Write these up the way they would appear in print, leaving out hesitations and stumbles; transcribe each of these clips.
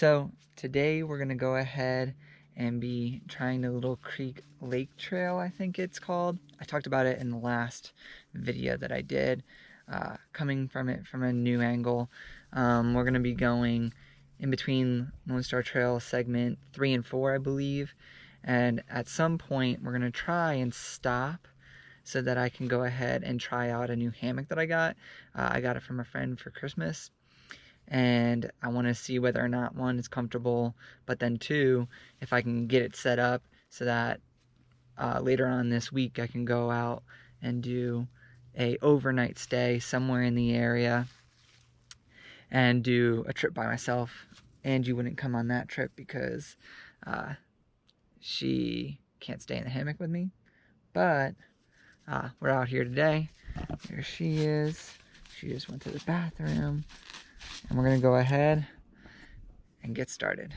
So today we're gonna go ahead and be trying the Little Creek Lake Trail, I think it's called. I talked about it in the last video that I did, coming from it from a new angle. We're gonna be going in between Lone Star Trail segment 3 and 4, I believe. And at some point we're gonna try and stop so that I can go ahead and try out a new hammock that I got. I got it from a friend for Christmas. And I want to see whether or not, one, it's comfortable, but then two, if I can get it set up so that later on this week I can go out and do a overnight stay somewhere in the area and do a trip by myself. Angie wouldn't come on that trip because she can't stay in the hammock with me, but we're out here today. There she is. She just went to the bathroom. And we're gonna go ahead and get started.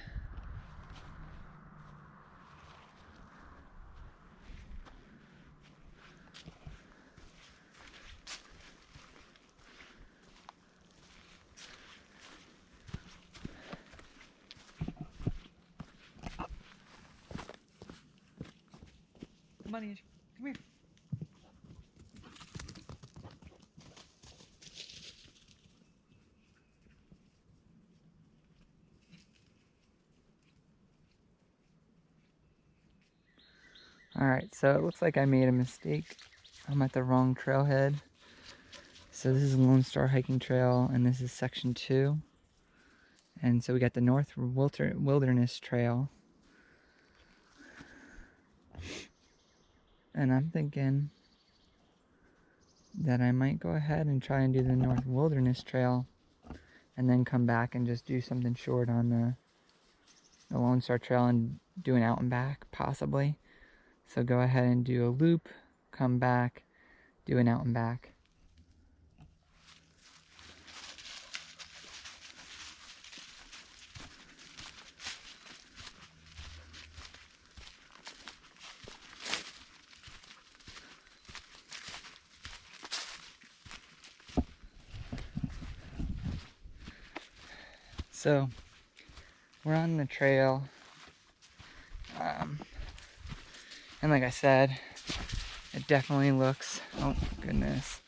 Come on, Angie. Come here. Alright, so it looks like I made a mistake. I'm at the wrong trailhead. So this is Lone Star Hiking Trail, and this is section 2. And so we got the North Wilderness Trail. And I'm thinking that I might go ahead and try and do the North Wilderness Trail and then come back and just do something short on the Lone Star Trail and do an out and back, possibly. So go ahead and do a loop, come back, do an out and back. So we're on the trail, and like I said, it definitely looks, oh goodness,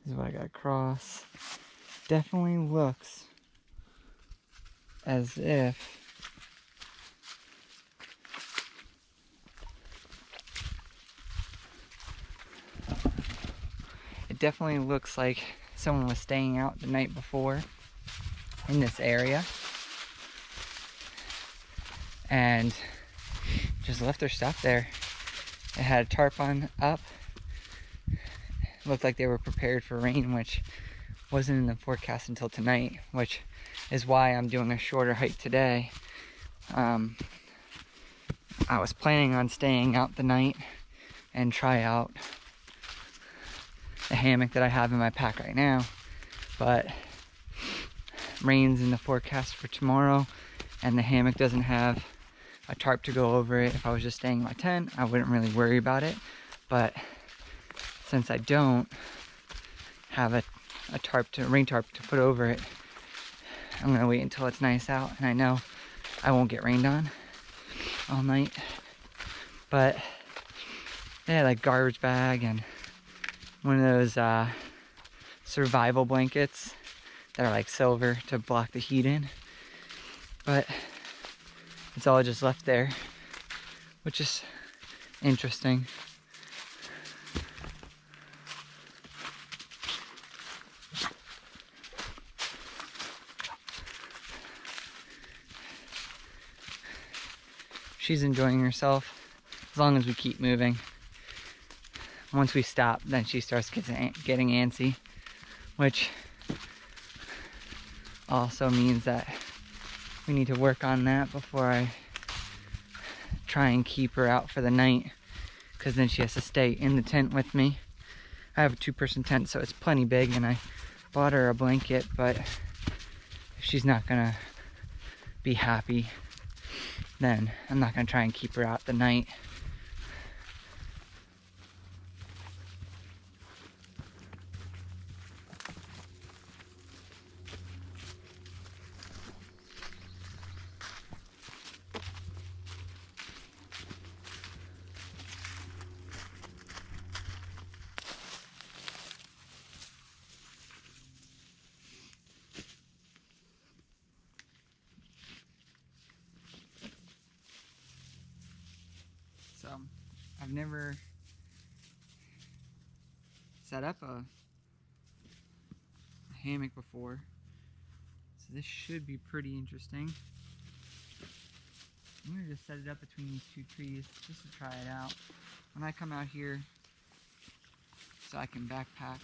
this is what I gotta cross. Definitely looks as if like someone was staying out the night before in this area and just left their stuff there. It had a tarp on up. It looked like they were prepared for rain, which wasn't in the forecast until tonight, which is why I'm doing a shorter hike today. I was planning on staying out the night and try out the hammock that I have in my pack right now, but rain's in the forecast for tomorrow and the hammock doesn't have a tarp to go over it. If I was just staying in my tent, I wouldn't really worry about it, but since I don't have a rain tarp to put over it, I'm gonna wait until it's nice out, and I know I won't get rained on all night. But they had like garbage bag and one of those survival blankets that are like silver to block the heat in, but it's all just left there, which is interesting. She's enjoying herself as long as we keep moving. Once we stop, then she starts getting antsy, which also means that we need to work on that before I try and keep her out for the night, because then she has to stay in the tent with me. I have a 2-person tent, so it's plenty big, and I bought her a blanket, but if she's not gonna be happy, then I'm not gonna try and keep her out the night. I've never set up a hammock before, so this should be pretty interesting. I'm gonna just set it up between these two trees just to try it out. When I come out here, so I can backpack,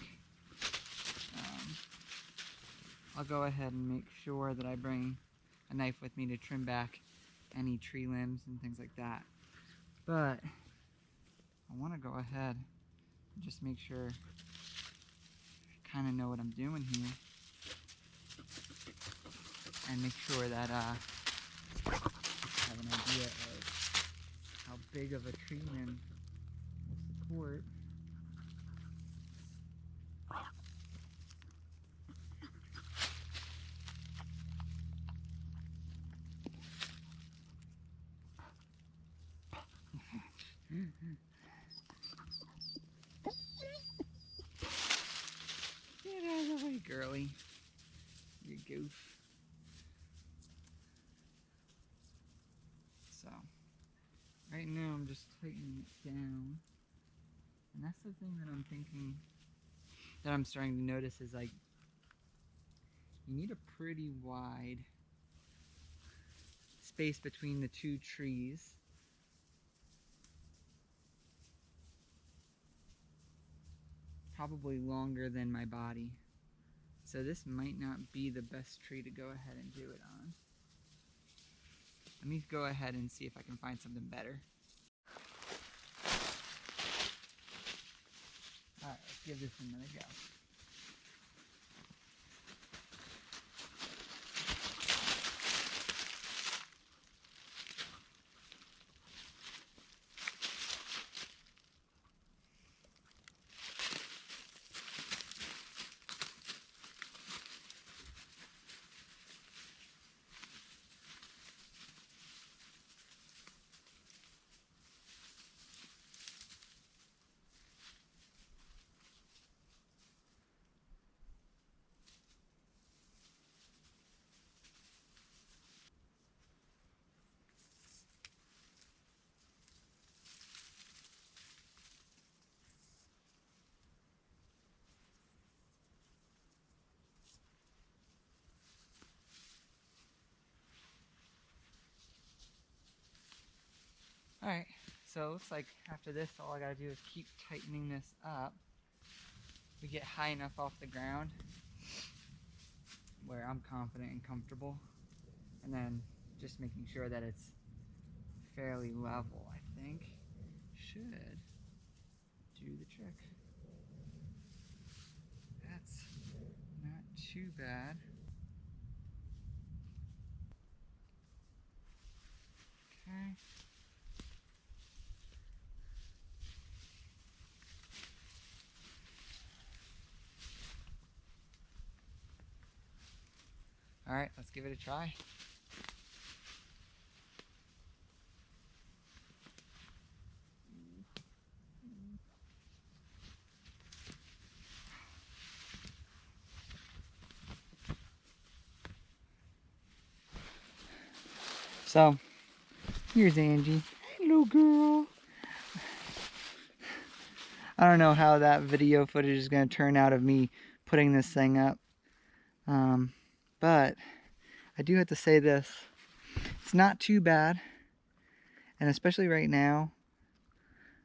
I'll go ahead and make sure that I bring a knife with me to trim back any tree limbs and things like that. But I want to go ahead and just make sure I kind of know what I'm doing here, and make sure that I have an idea of how big of a tree limb will support. Get out of the way, girly. You goof. So, right now I'm just tightening it down. And that's the thing that I'm thinking, that I'm starting to notice, is like, you need a pretty wide space between the two trees. Probably longer than my body. So this might not be the best tree to go ahead and do it on. Let me go ahead and see if I can find something better. Alright, let's give this another go. Alright, so it looks like after this all I gotta do is keep tightening this up. We get high enough off the ground where I'm confident and comfortable, and then just making sure that it's fairly level, I think, should do the trick. That's not too bad. Okay. Alright, let's give it a try. So, here's Angie. Hello, girl. I don't know how that video footage is going to turn out of me putting this thing up. But I do have to say this. It's not too bad. And especially right now,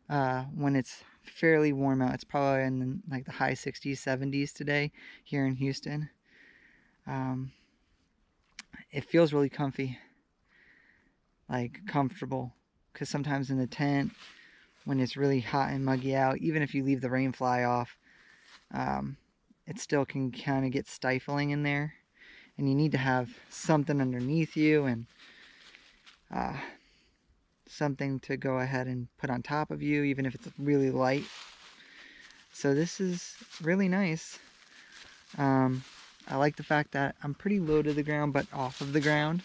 when it's fairly warm out. It's probably in like the high 60s, 70s today here in Houston. It feels really comfy. Like comfortable, because sometimes in the tent when it's really hot and muggy out, even if you leave the rain fly off, it still can kind of get stifling in there, and you need to have something underneath you and something to go ahead and put on top of you, even if it's really light. So this is really nice. I like the fact that I'm pretty low to the ground but off of the ground.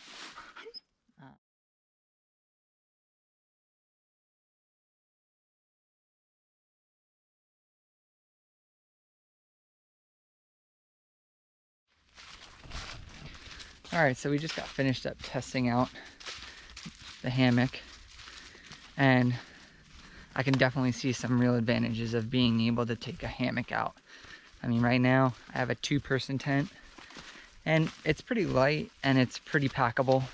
Alright, so we just got finished up testing out the hammock, and I can definitely see some real advantages of being able to take a hammock out. I mean, right now I have a 2-person tent and it's pretty light and it's pretty packable,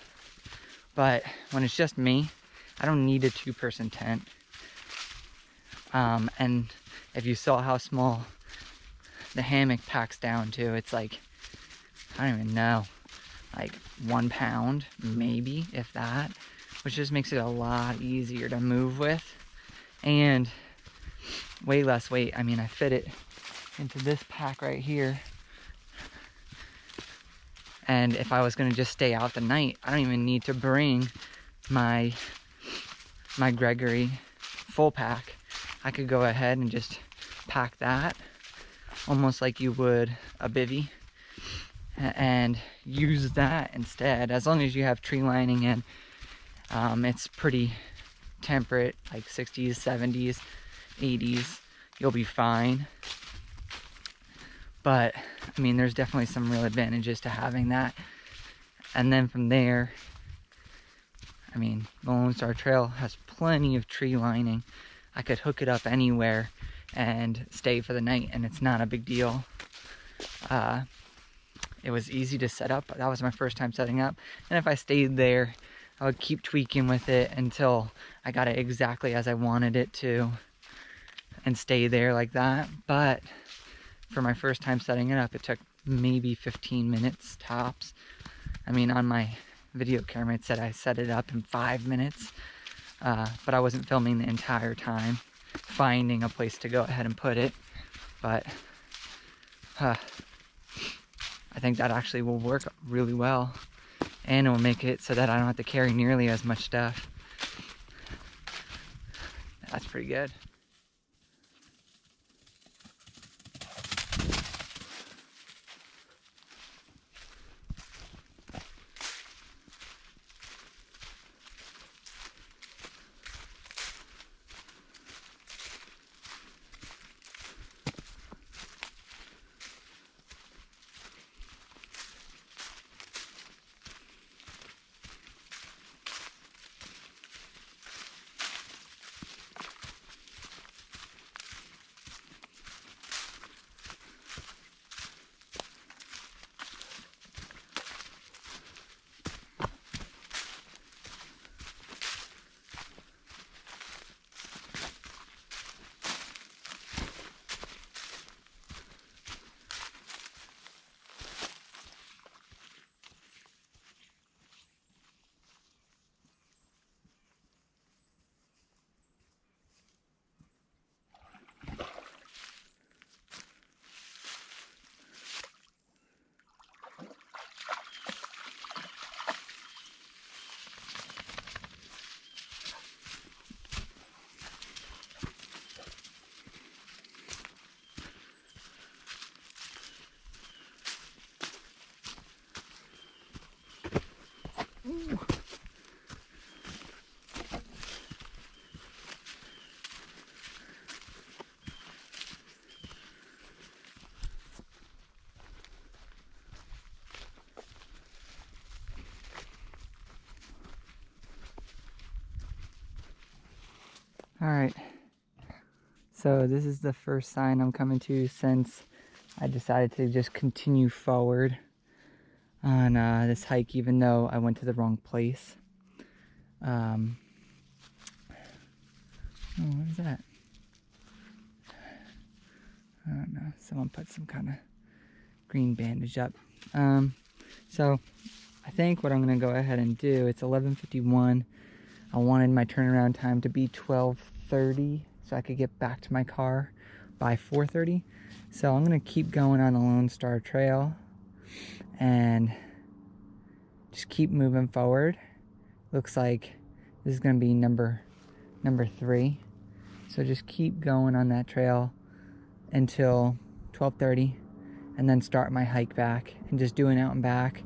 but when it's just me, I don't need a 2-person tent. And if you saw how small the hammock packs down to, it's like, I don't even know, like 1 pound, maybe, if that, which just makes it a lot easier to move with and way less weight. I mean, I fit it into this pack right here. And if I was gonna just stay out the night, I don't even need to bring my Gregory full pack. I could go ahead and just pack that almost like you would a bivvy and use that instead, as long as you have tree lining and it's pretty temperate, like 60s, 70s, 80s, you'll be fine. But I mean, there's definitely some real advantages to having that. And then from there, I mean, the Lone Star Trail has plenty of tree lining. I could hook it up anywhere and stay for the night, and it's not a big deal. It was easy to set up. That was my first time setting up. And if I stayed there, I would keep tweaking with it until I got it exactly as I wanted it to and stay there like that. But for my first time setting it up, it took maybe 15 minutes tops. I mean, on my video camera, it said I set it up in 5 minutes. But I wasn't filming the entire time, finding a place to go ahead and put it. But I think that actually will work really well, and it will make it so that I don't have to carry nearly as much stuff. That's pretty good. Alright, so this is the first sign I'm coming to since I decided to just continue forward on this hike, even though I went to the wrong place. Oh, what is that? I don't know, someone put some kind of green bandage up. So I think what I'm going to go ahead and do, it's 11:51. I wanted my turnaround time to be 12:30 so I could get back to my car by 4:30. So I'm going to keep going on the Lone Star Trail and just keep moving forward. Looks like this is going to be number 3. So just keep going on that trail until 12:30 and then start my hike back and just do an out and back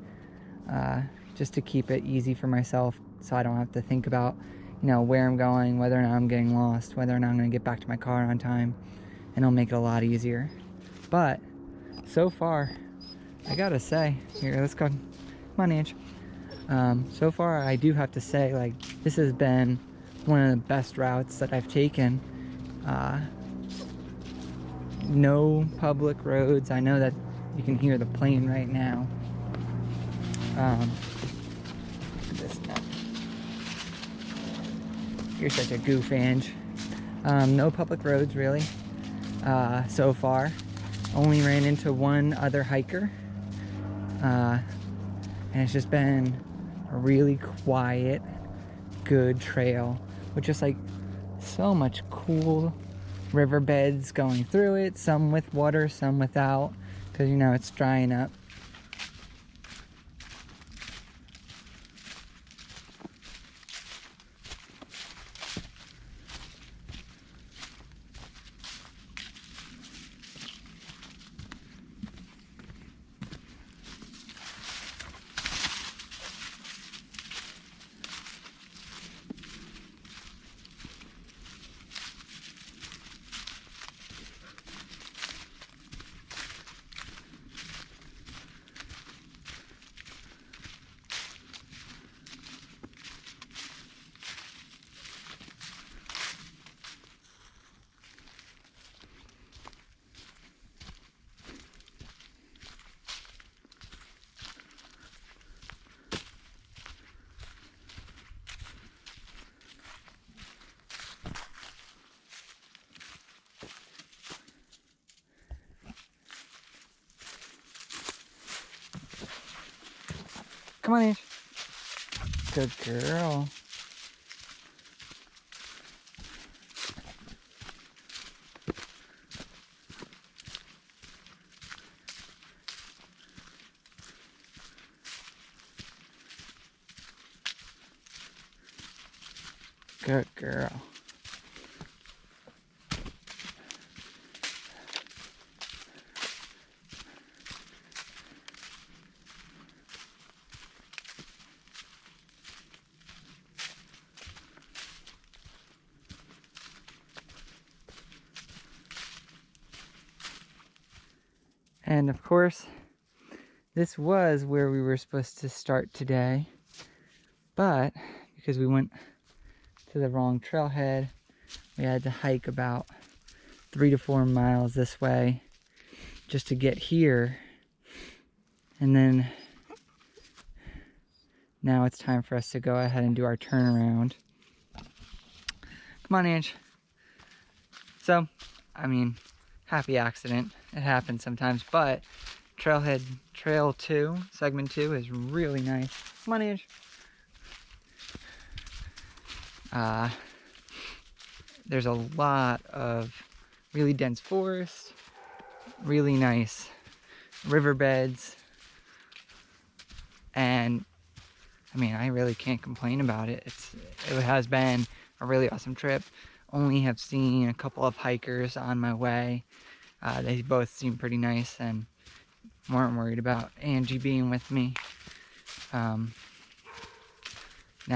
just to keep it easy for myself, so I don't have to think about, you know, where I'm going, whether or not I'm getting lost, whether or not I'm going to get back to my car on time, and it'll make it a lot easier. But so far, I gotta say, here, let's go. Come on, Ange. So far, I do have to say, like, this has been one of the best routes that I've taken. No public roads. I know that you can hear the plane right now. This nut. You're such a goof, Ange. No public roads really so far. Only ran into one other hiker, and it's just been a really quiet, good trail with just like so much cool riverbeds going through it, some with water, some without, because you know it's drying up. Come on, Ange. Good girl. Good girl. And of course, this was where we were supposed to start today, but because we went to the wrong trailhead, we had to hike about 3 to 4 miles this way just to get here. And then now it's time for us to go ahead and do our turnaround. Come on, Ange. So, I mean, happy accident. It happens sometimes, but trailhead trail 2, segment 2 is really nice. Come on, Ange. There's a lot of really dense forest, really nice riverbeds, and I mean, I really can't complain about it. It has been a really awesome trip. Only have seen a couple of hikers on my way. They both seem pretty nice and weren't worried about Angie being with me. Now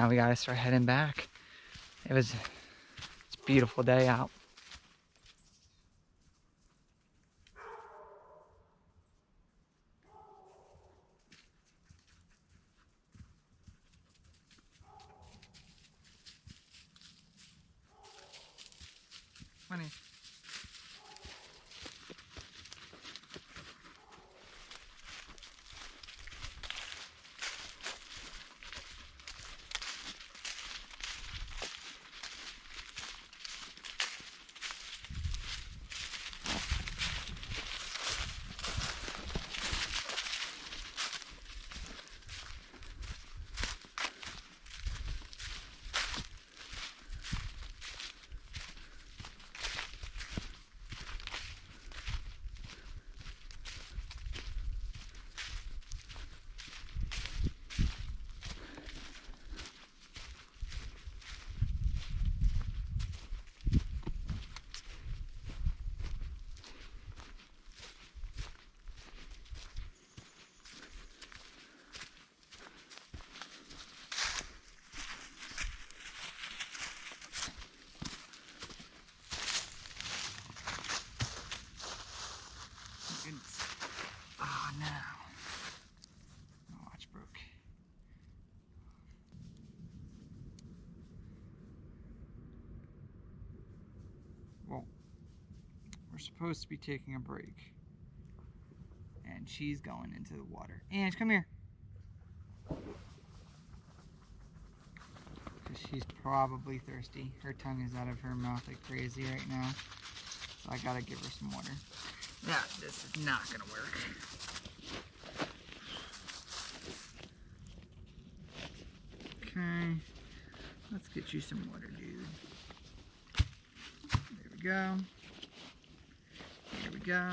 we gotta start heading back. It's a beautiful day out. Money. supposed to be taking a break. And she's going into the water. Ange, come here. Because she's probably thirsty. Her tongue is out of her mouth like crazy right now. So I gotta give her some water. Now, this is not gonna work. Okay. Let's get you some water, dude. There we go. There we go.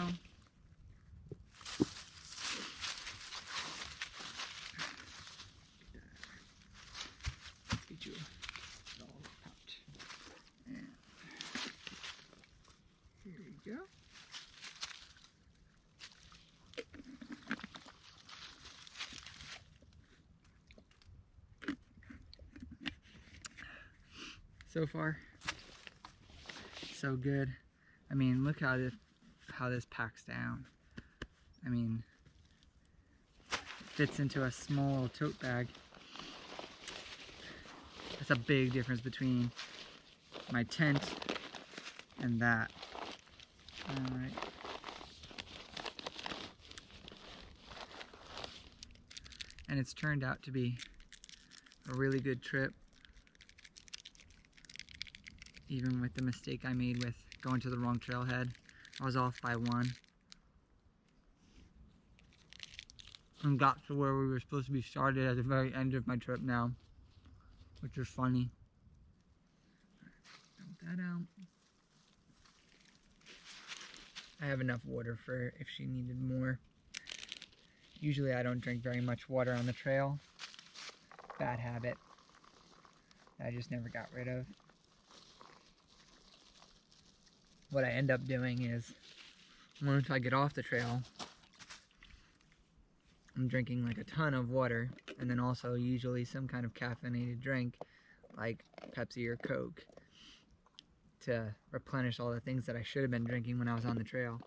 Let's get you a lollipop. And here we go. So far, so good. I mean, look how this packs down. I mean, it fits into a small tote bag. That's a big difference between my tent and that. All right. And it's turned out to be a really good trip. Even with the mistake I made with going to the wrong trailhead. I was off by 1. And got to where we were supposed to be started at the very end of my trip now. Which is funny. Dump that out. I have enough water for her if she needed more. Usually I don't drink very much water on the trail. Bad habit that I just never got rid of. What I end up doing is, once I get off the trail, I'm drinking like a ton of water, and then also usually some kind of caffeinated drink, like Pepsi or Coke, to replenish all the things that I should have been drinking when I was on the trail.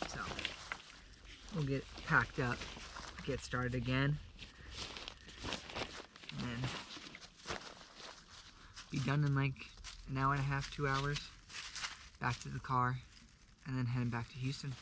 So, we'll get packed up, get started again, and then be done in like an hour and a half, 2 hours, back to the car, and then heading back to Houston.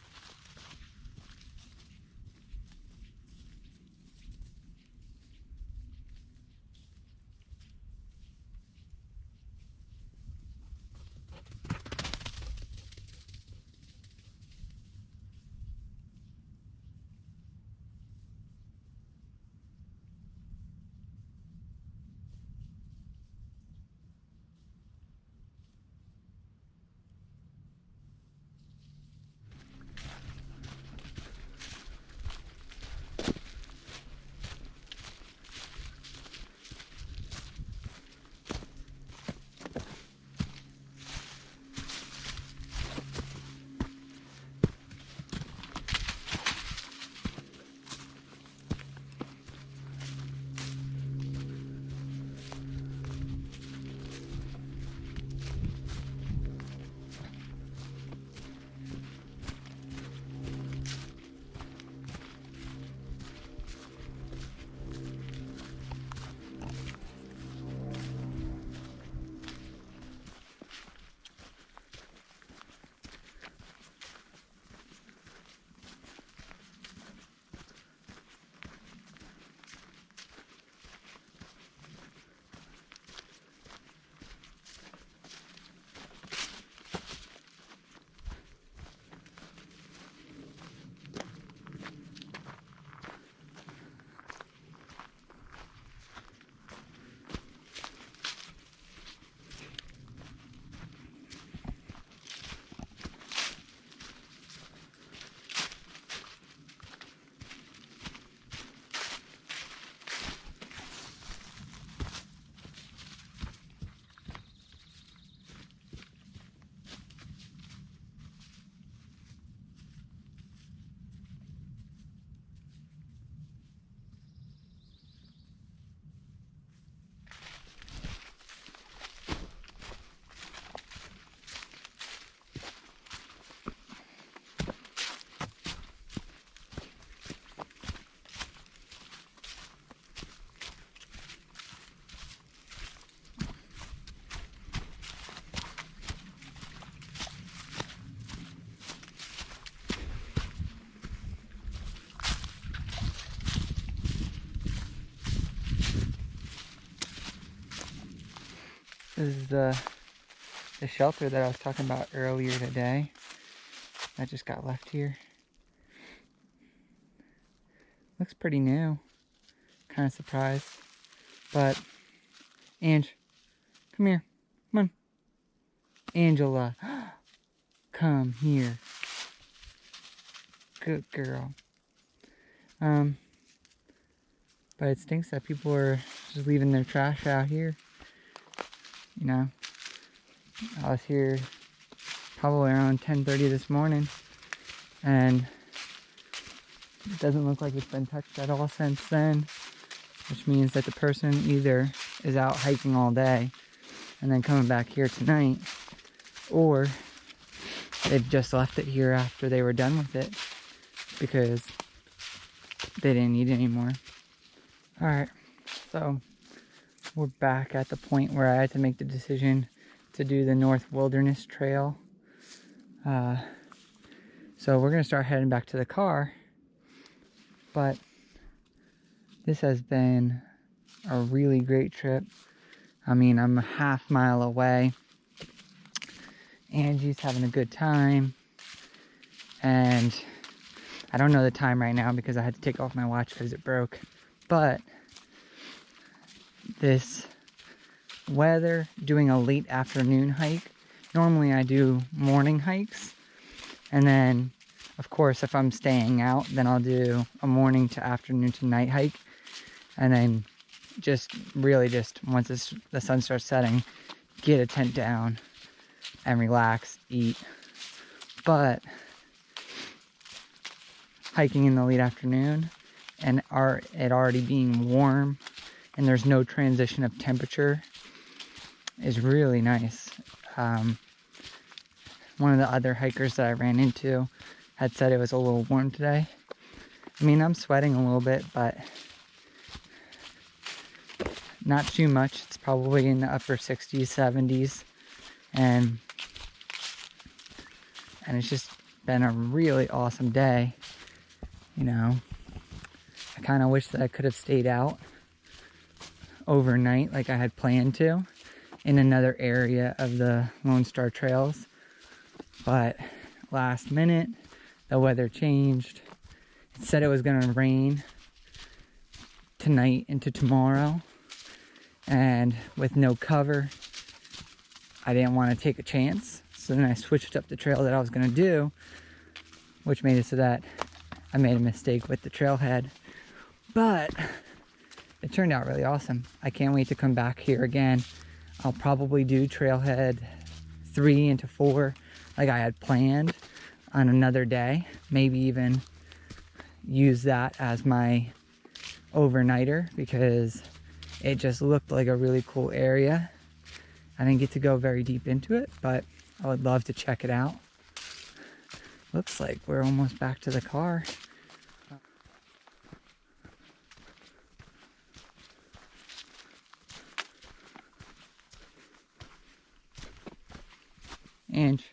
This is the shelter that I was talking about earlier today. That just got left here. Looks pretty new. Kind of surprised. But, Ange, come here. Come on. Angela, come here. Good girl. But it stinks that people are just leaving their trash out here. You know, I was here probably around 10:30 this morning, and it doesn't look like it's been touched at all since then, which means that the person either is out hiking all day and then coming back here tonight, or they've just left it here after they were done with it because they didn't need it anymore. Alright, so we're back at the point where I had to make the decision to do the North Wilderness Trail. So we're going to start heading back to the car, but this has been a really great trip. I mean, I'm a half mile away. Angie's having a good time, and I don't know the time right now because I had to take off my watch because it broke. But this weather, doing a late afternoon hike, normally I do morning hikes, and then of course if I'm staying out, then I'll do a morning to afternoon to night hike, and then just really just once the sun starts setting, get a tent down and relax, eat. But hiking in the late afternoon and it already being warm and there's no transition of temperature is really nice. One of the other hikers that I ran into had said it was a little warm today. I mean, I'm sweating a little bit, but not too much. It's probably in the upper 60s, 70s, and it's just been a really awesome day. You know, I kind of wish that I could have stayed out overnight like I had planned to in another area of the Lone Star Trails, but last minute the weather changed. It said it was gonna rain tonight into tomorrow, and with no cover I didn't want to take a chance, so then I switched up the trail that I was gonna do, which made it so that I made a mistake with the trailhead, but it turned out really awesome. I can't wait to come back here again. I'll probably do trailhead 3 into 4 like I had planned on another day. Maybe even use that as my overnighter because it just looked like a really cool area. I didn't get to go very deep into it, but I would love to check it out. Looks like we're almost back to the car. Ange.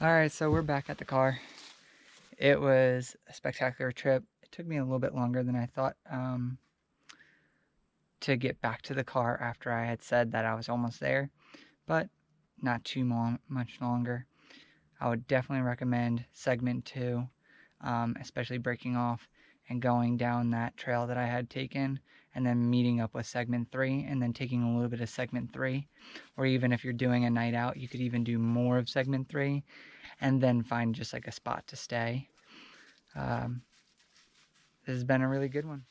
Alright, so we're back at the car. It was a spectacular trip. It took me a little bit longer than I thought to get back to the car after I had said that I was almost there, but not too much longer. I would definitely recommend segment 2, especially breaking off and going down that trail that I had taken, and then meeting up with segment 3 and then taking a little bit of segment 3, or even if you're doing a night out, you could even do more of segment 3 and then find just like a spot to stay. This has been a really good one.